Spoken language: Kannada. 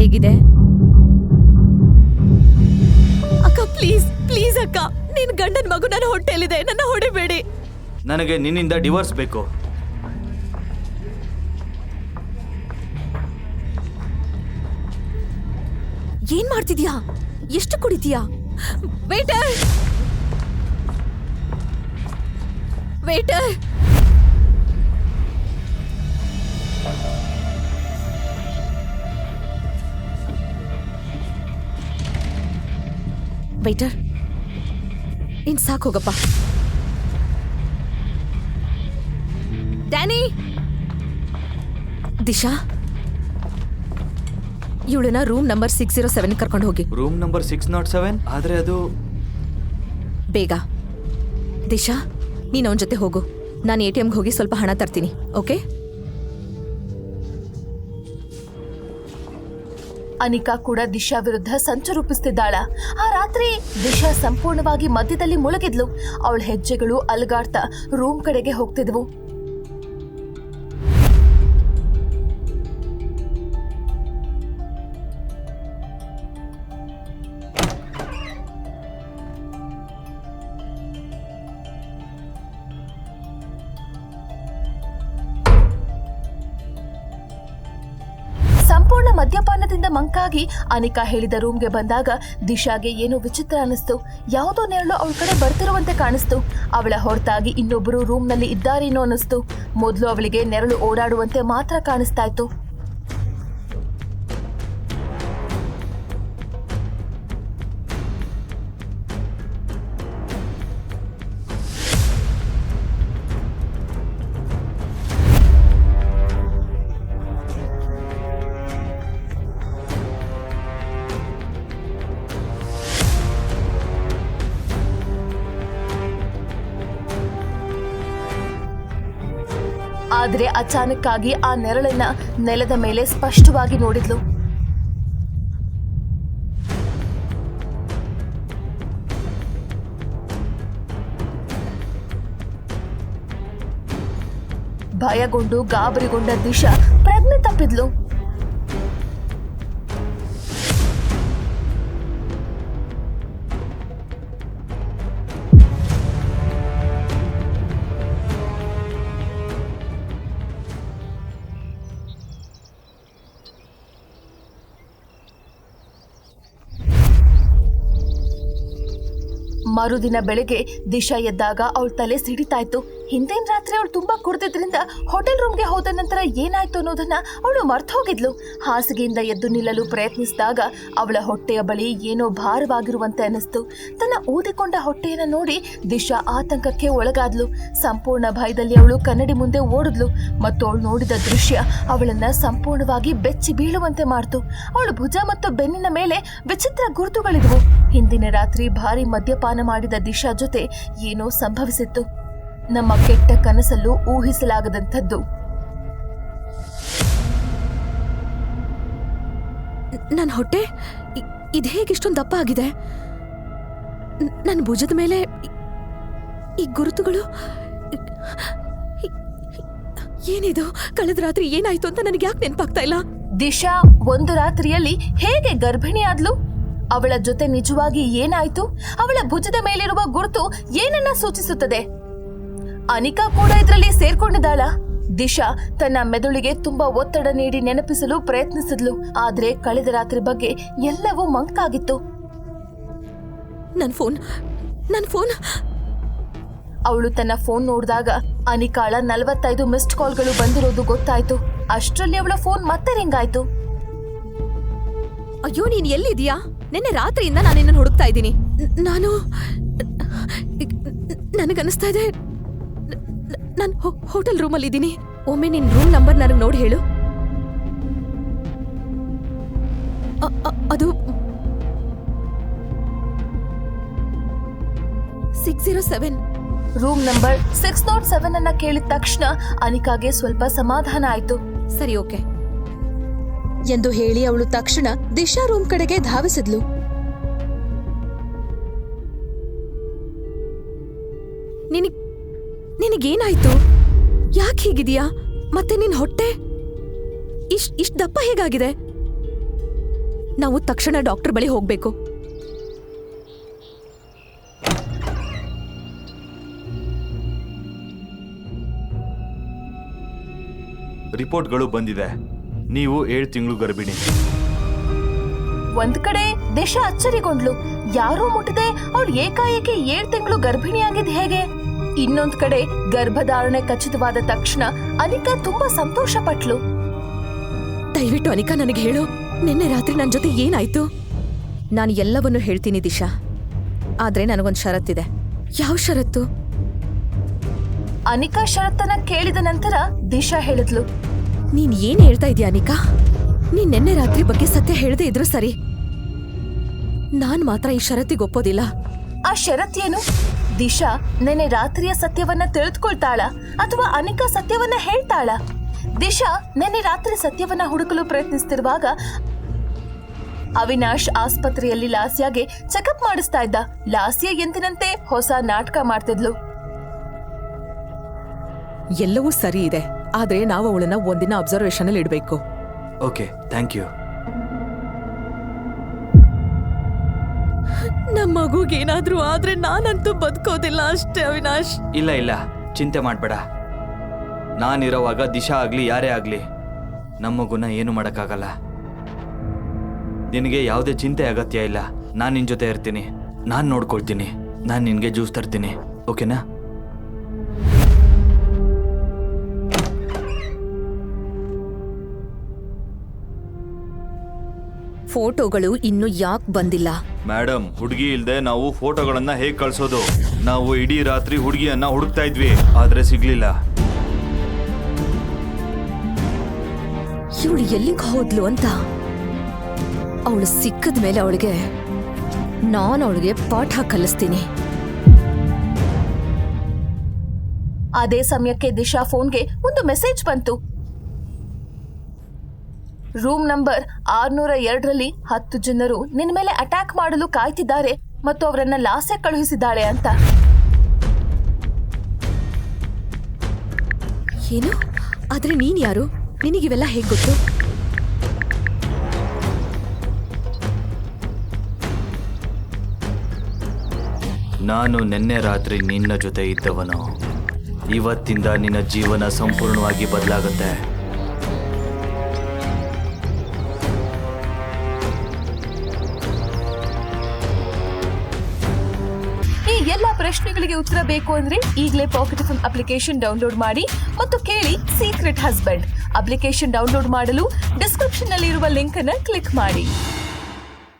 ಹೇಗಿದೆ? ಅಕ್ಕ ಪ್ಲೀಸ್ ಪ್ಲೀಸ್ ಅಕ್ಕ, ನಿನ್ ಗಂಡನ ಮಗು ನನ್ನ ಹೊಟ್ಟೆಲಿದೆ, ನನ್ನ ಹೊಡಿಬೇಡಿ. ನನಗೆ ನಿನ್ನಿಂದ ಡಿವೋರ್ಸ್ ಬೇಕು. ಏನ್ ಮಾಡ್ತಿದ್ಯಾ? ಎಷ್ಟು ಕುಡಿತೀಯಾ? ವೇಟರ್ ವೇಟರ್ ವೇಟರ್, ಇನ್ ಸಾಕು ಹೋಗಪ್ಪ. ಡ್ಯಾನಿ, ದಿಶಾ, ಇವಳನ್ನ ರೂಮ್ ನಂಬರ್ 607 ಕರ್ಕೊಂಡು ಹೋಗಿ. Room number 607? ಆದ್ರೆ ಅದು ಬೇಗ. ದಿಶಾ, ನೀನು ಅವನ ಜೊತೆ ಹೋಗು. ನಾನು ATMಗೆ ಹೋಗಿ ಸ್ವಲ್ಪ ಹಣ ತರ್ತೀನಿ. ಓಕೆ? ಅನಿಕಾ ಕೂಡ ದಿಶಾ ವಿರುದ್ಧ ಸಂಚು ರೂಪಿಸ್ತಿದ್ದಾಳ. ಆ ರಾತ್ರಿ ದಿಶಾ ಸಂಪೂರ್ಣವಾಗಿ ಮಧ್ಯದಲ್ಲಿ ಮುಳುಗಿದ್ಲು. ಅವಳ ಹೆಜ್ಜೆಗಳು ಅಲುಗಾಡ್ತಾ ರೂಮ್ ಕಡೆಗೆ ಹೋಗ್ತಿದ್ವು. ಸಂಪೂರ್ಣ ಮದ್ಯಪಾನದಿಂದ ಮಂಕಾಗಿ ಅನಿಕಾ ಹೇಳಿದ ರೂಮ್ಗೆ ಬಂದಾಗ ದಿಶಾಗೆ ಏನೋ ವಿಚಿತ್ರ ಅನಿಸ್ತು. ಯಾವುದೋ ನೆರಳು ಅವಳ ಕಡೆ ಬರ್ತಿರುವಂತೆ ಕಾಣಿಸ್ತು. ಅವಳ ಹೊರತಾಗಿ ಇನ್ನೊಬ್ಬರು ರೂಮ್ನಲ್ಲಿ ಇದ್ದಾರೇನೋ ಅನಿಸ್ತು. ಮೊದಲು ಅವಳಿಗೆ ನೆರಳು ಓಡಾಡುವಂತೆ ಮಾತ್ರ ಕಾಣಿಸ್ತಾ ಇತ್ತು. ಆದ್ರೆ ಅಚಾನಕ್ಕಾಗಿ ಆ ನೆರಳನ್ನ ನೆಲದ ಮೇಲೆ ಸ್ಪಷ್ಟವಾಗಿ ನೋಡಿದ್ಲು. ಭಯಗೊಂಡು ಗಾಬರಿಗೊಂಡ ದಿಶಾ ಪ್ರಜ್ಞೆ ತಪ್ಪಿದ್ಲು. ಮರುದಿನ ಬೆಳಗ್ಗೆ ದಿಶಾ ಎದ್ದಾಗ ಅವಳ ತಲೆ ಸಿಡಿತಾ ಇತ್ತು. ಹಿಂದಿನ ರಾತ್ರಿ ಅವಳು ತುಂಬಾ ಕುಡಿದ್ರಿಂದ ಹೋಟೆಲ್ ರೂಮ್ಗೆ ಹೋದ ನಂತರ ಏನಾಯ್ತು ಅನ್ನೋದನ್ನ ಅವಳು ಮರ್ತು ಹೋಗಿದ್ಲು. ಹಾಸಿಗೆಯಿಂದ ಎದ್ದು ನಿಲ್ಲಲು ಪ್ರಯತ್ನಿಸಿದಾಗ ಅವಳ ಹೊಟ್ಟೆಯ ಬಳಿ ಏನೋ ಭಾರವಾಗಿರುವಂತೆ ಅನಿಸ್ತು. ತನ್ನ ಊದಿಕೊಂಡ ಹೊಟ್ಟೆಯನ್ನು ನೋಡಿ ದಿಶಾ ಆತಂಕಕ್ಕೆ ಒಳಗಾದ್ಲು. ಸಂಪೂರ್ಣ ಭಯದಲ್ಲಿ ಅವಳು ಕನ್ನಡಿ ಮುಂದೆ ಓಡಿದ್ಲು ಮತ್ತು ಅವಳು ನೋಡಿದ ದೃಶ್ಯ ಅವಳನ್ನ ಸಂಪೂರ್ಣವಾಗಿ ಬೆಚ್ಚಿ ಬೀಳುವಂತೆ ಮಾಡ್ತು. ಅವಳ ಭುಜ ಮತ್ತು ಬೆನ್ನಿನ ಮೇಲೆ ವಿಚಿತ್ರ ಗುರುತುಗಳಿದ್ವು. ಹಿಂದಿನ ರಾತ್ರಿ ಭಾರಿ ಮದ್ಯಪಾನ ಮಾಡಿದ ದಿಶಾ ಜೊತೆ ಏನೋ ಸಂಭವಿಸಿತ್ತು. ನಮ್ಮ ಕೆಟ್ಟ ಕನಸಲ್ಲೂ ಊಹಿಸಲಾಗದಂಥದ್ದು. ನನ್ನ ಹೊಟ್ಟೆ ಇದು ಹೇಗಿಷ್ಟೊಂದು ದಪ್ಪ ಆಗಿದೆ? ನನ್ನ ಭುಜದ ಮೇಲೆ ಈ ಗುರುತುಗಳು ಏನಿದು? ಕಳೆದ ರಾತ್ರಿ ಏನಾಯ್ತು ಅಂತ ನನಗೆ ಯಾಕೆ ನೆನಪಾಗ್ತಾ ಇಲ್ಲ? ದಿಶಾ ಒಂದು ರಾತ್ರಿಯಲ್ಲಿ ಹೇಗೆ ಗರ್ಭಿಣಿಯಾದ್ಲು? ಅವಳ ಜೊತೆ ನಿಜವಾಗಿ ಏನಾಯ್ತು? ಅವಳ ಭುಜದ ಮೇಲಿರುವ ಗುರುತು ಏನನ್ನ ಸೂಚಿಸುತ್ತದೆ? ಅನಿಕಾ ಕೂಡ ಇದರಲ್ಲಿ ಸೇರ್ಕೊಂಡಿದ್ದಾಳ? ದಿಶಾ ತನ್ನ ಮೆದುಳಿಗೆ ತುಂಬಾ ಒತ್ತಡ ನೀಡಿ ನೆನಪಿಸಲು ಪ್ರಯತ್ನಿಸಿದ್ಲು. ಆದ್ರೆ ಕಳೆದ ರಾತ್ರಿ ಬಗ್ಗೆ ಎಲ್ಲವೂ ಮಂಕಾಗಿತ್ತು. ನನ್ನ ಫೋನ್ ಅವಳು ತನ್ನ ಫೋನ್ ನೋಡಿದಾಗ ಅನಿಕಾಳ 45 ಮಿಸ್ಡ್ ಕಾಲ್ಗಳು ಬಂದಿರೋದು ಗೊತ್ತಾಯ್ತು. ಅಷ್ಟರಲ್ಲಿ ಅವಳ ಫೋನ್ ಮತ್ತೆ ರಿಂಗ್ ಆಯ್ತು. ಅಯ್ಯೋ, ನೀನ್ ಎಲ್ಲಿದೀಯಾ? ನಿನ್ನೆ ರಾತ್ರಿಯಿಂದ ನಾನು ನಿನ್ನನ್ನು ಹುಡುಕ್ತಾ ಇದ್ದೀನಿ. ನನಗನ್ನಿಸ್ತಾ ಇದೆ ನಾನು ಹೋಟೆಲ್ ರೂಮಲ್ಲಿ ಇದ್ದೀನಿ. ಒಮ್ಮೆ ನಿನ್ ರೂಮ್ ನಂಬರ್ ನನಗೆ ನೋಡಿ ಹೇಳು. ಅದು 607. ರೂಮ್ ನಂಬರ್ 607 ಅನ್ನ ಕೇಳಿದ ತಕ್ಷಣ ಅನಿಕಾಗೆ ಸ್ವಲ್ಪ ಸಮಾಧಾನ ಆಯ್ತು. ಸರಿ, ಓಕೆ ಎಂದು ಹೇಳಿ ಅವಳು ತಕ್ಷಣ ದಿಶಾ ರೂಮ್ ಕಡೆಗೆ ಧಾವಿಸಿದ್ಲು. ನಿನಗೇನಾಯ್ತು? ಯಾಕೆ ಹೀಗಿದೀಯಾ? ಮತ್ತೆ ನಿನ್ ಹೊಟ್ಟೆ ಇಷ್ಟ್ ದಪ್ಪ ಹೇಗಾಗಿದೆ? ನಾವು ತಕ್ಷಣ ಡಾಕ್ಟರ್ ಬಳಿ ಹೋಗ್ಬೇಕು. ರಿಪೋರ್ಟ್ಗಳು ಬಂದಿದೆ. ನೀವು 7 ತಿಂಗಳು ಗರ್ಭಿಣಿ. ಒಂದ್ ಕಡೆ ದಿಶಾ ಅಚ್ಚರಿಗೊಂಡ್ಲು. ಯಾರೂ ಮುಟ್ಟದೆ ಅವಳು ಏಕಾಏಕಿ 7 ತಿಂಗಳು ಗರ್ಭಿಣಿಯಾಗಿದ್ ಹೇಗೆ? ಇನ್ನೊಂದ್ ಕಡೆ ಗರ್ಭಧಾರಣೆ ಖಚಿತವಾದ ತಕ್ಷಣ ಅನಿಕಾ ತುಂಬಾ ಸಂತೋಷ ಪಟ್ಲು. ದಯವಿಟ್ಟು ಅನಿಕಾ ನನಗೆ ಹೇಳು, ನಿನ್ನೆ ರಾತ್ರಿ ನನ್ನ ಜೊತೆ ಏನಾಯ್ತು? ನಾನು ಎಲ್ಲವನ್ನೂ ಹೇಳ್ತೀನಿ ದಿಶಾ, ಆದ್ರೆ ನನಗೊಂದು ಷರತ್ತಿದೆ. ಯಾವ ಷರತ್ತು? ಅನಿಕಾ ಷರತ್ತನ್ನ ಕೇಳಿದ ನಂತರ ದಿಶಾ ಹೇಳಿದ್ಲು, ನೀನ್ ಏನ್ ಹೇಳ್ತಾ ಇದೀಯ ಅನಿಕಾ? ನೀನ್ ನಿನ್ನೆ ರಾತ್ರಿ ಬಗ್ಗೆ ಸತ್ಯ ಹೇಳದೇ ಇದ್ರು ಸರಿ, ನಾನ್ ಮಾತ್ರ ಈ ಷರತ್ತಿಗೆ ಒಪ್ಪೋದಿಲ್ಲ. ಆ ಷರತ್ತೇನು? ದಿಶಾ ನೆನ್ನೆ ರಾತ್ರಿಯ ಸತ್ಯವನ್ನ ತಿಳಿದುಕೊಳ್ತಾಳ ಅಥವಾ ಅನಿಕಾ ಸತ್ಯವನ್ನ ಹೇಳ್ತಾಳ? ದಿಶಾ ನೆನ್ನೆ ರಾತ್ರಿ ಸತ್ಯವನ್ನ ಹುಡುಕಲು ಪ್ರಯತ್ನಿಸ್ತಿರುವಾಗ ಅವಿನಾಶ್ ಆಸ್ಪತ್ರೆಯಲ್ಲಿ ಲಾಸ್ಯಾಗೆ ಚೆಕಪ್ ಮಾಡಿಸ್ತಾ ಇದ್ದ. ಲಾಸ್ಯ ಎಂದಿನಂತೆ ಹೊಸ ನಾಟಕ ಮಾಡ್ತಿದ್ಲು. ಎಲ್ಲವೂ ಸರಿ ಇದೆ, ಆದ್ರೆ ನಾವು ಅವಳನ್ನ ಒಂದಿನ ಅಬ್ಸರ್ವೇಷನ್ ಅಲ್ಲಿ ಇಡಬೇಕು. Okay, thank you. ನಮ್ಮ ಮಗುಗೇನಾದ್ರೂ ಆದ್ರೆ ನಾನಂತೂ ಬದುಕೋದಿಲ್ಲ ಅಷ್ಟೇ ಅವಿನಾಶ್. ಇಲ್ಲ ಇಲ್ಲ, ಚಿಂತೆ ಮಾಡಬೇಡ. ನಾನಿರೋವಾಗ ದಿಶಾ ಆಗ್ಲಿ ಯಾರೇ ಆಗ್ಲಿ ನಮ್ಮ ಮಗುನ ಏನು ಮಾಡೋಕ್ಕಾಗಲ್ಲ. ನಿನಗೆ ಯಾವುದೇ ಚಿಂತೆ ಅಗತ್ಯ ಇಲ್ಲ. ನಾನು ನಿನ್ನ ಜೊತೆ ಇರ್ತೀನಿ, ನಾನು ನೋಡ್ಕೊಳ್ತೀನಿ. ನಾನು ನಿನಗೆ ಜ್ಯೂಸ್ ತರ್ತೀನಿ, ಓಕೆನಾ? ಫೋಟೋಗಳು ಇನ್ನು ಯಾಕೆ ಬಂದಿಲ್ಲ? ಮೇಡಮ್, ಹುಡುಗಿ ಇಲ್ದೆ ನಾವು ಫೋಟೋಗಳನ್ನ ಹೇಗೆ ಕಳ್ಸೋದು? ನಾವು ಇಡೀ ರಾತ್ರಿ ಹುಡುಗಿಯನ್ನ ಹುಡುಕ್ತಾ ಇದ್ವಿ, ಆದ್ರೆ ಸಿಗ್ಲಿಲ್ಲ. ಇವಳು ಎಲ್ಲಿಗೆ ಹೋದ್ಲು ಅಂತ. ಅವಳು ಸಿಕ್ಕದ ಮೇಲೆ ನಾನು ಅವಳಿಗೆ ಪಾಠ ಕಲಿಸ್ತೀನಿ. ಅದೇ ಸಮಯಕ್ಕೆ ದಿಶಾ ಫೋನ್ಗೆ ಒಂದು ಮೆಸೇಜ್ ಬಂತು. ರೂಮ್ ನಂಬರ್ 602ರಲ್ಲಿ 10 ಜನರು ನಿನ್ನ ಮೇಲೆ ಅಟ್ಯಾಕ್ ಮಾಡಲು ಕಾಯ್ತಿದ್ದಾರೆ ಮತ್ತು ಅವರನ್ನ ಲಾಸೆ ಕಳುಹಿಸಿದ್ದಾಳೆ ಅಂತ. ಏನು? ಆದ್ರೆ ನೀನ್ ಯಾರು? ನಿನಗಿವೆಲ್ಲ ಹೇಗ್ ಗೊತ್ತು? ನಾನು ನಿನ್ನೆ ರಾತ್ರಿ ನಿನ್ನ ಜೊತೆ ಇದ್ದವನು. ಇವತ್ತಿಂದ ನಿನ್ನ ಜೀವನ ಸಂಪೂರ್ಣವಾಗಿ ಬದಲಾಗುತ್ತೆ. ಈ ಎಲ್ಲ ಪ್ರಶ್ನೆಗಳಿಗೆ ಉತ್ತರ ಬೇಕು ಅಂದ್ರೆ ಈಗಲೇ ಪಾಕೆಟ್ ಎಫ್ಎಂ ಅಪ್ಲಿಕೇಶನ್ ಡೌನ್ಲೋಡ್ ಮಾಡಿ ಮತ್ತು ಕೇಳಿ ಸೀಕ್ರೆಟ್ ಹಸ್ಬೆಂಡ್. ಅಪ್ಲಿಕೇಶನ್ ಡೌನ್ಲೋಡ್ ಮಾಡಲು ಡಿಸ್ಕ್ರಿಪ್ಷನ್ ನಲ್ಲಿರುವ ಲಿಂಕ್ ಅನ್ನು ಕ್ಲಿಕ್ ಮಾಡಿ.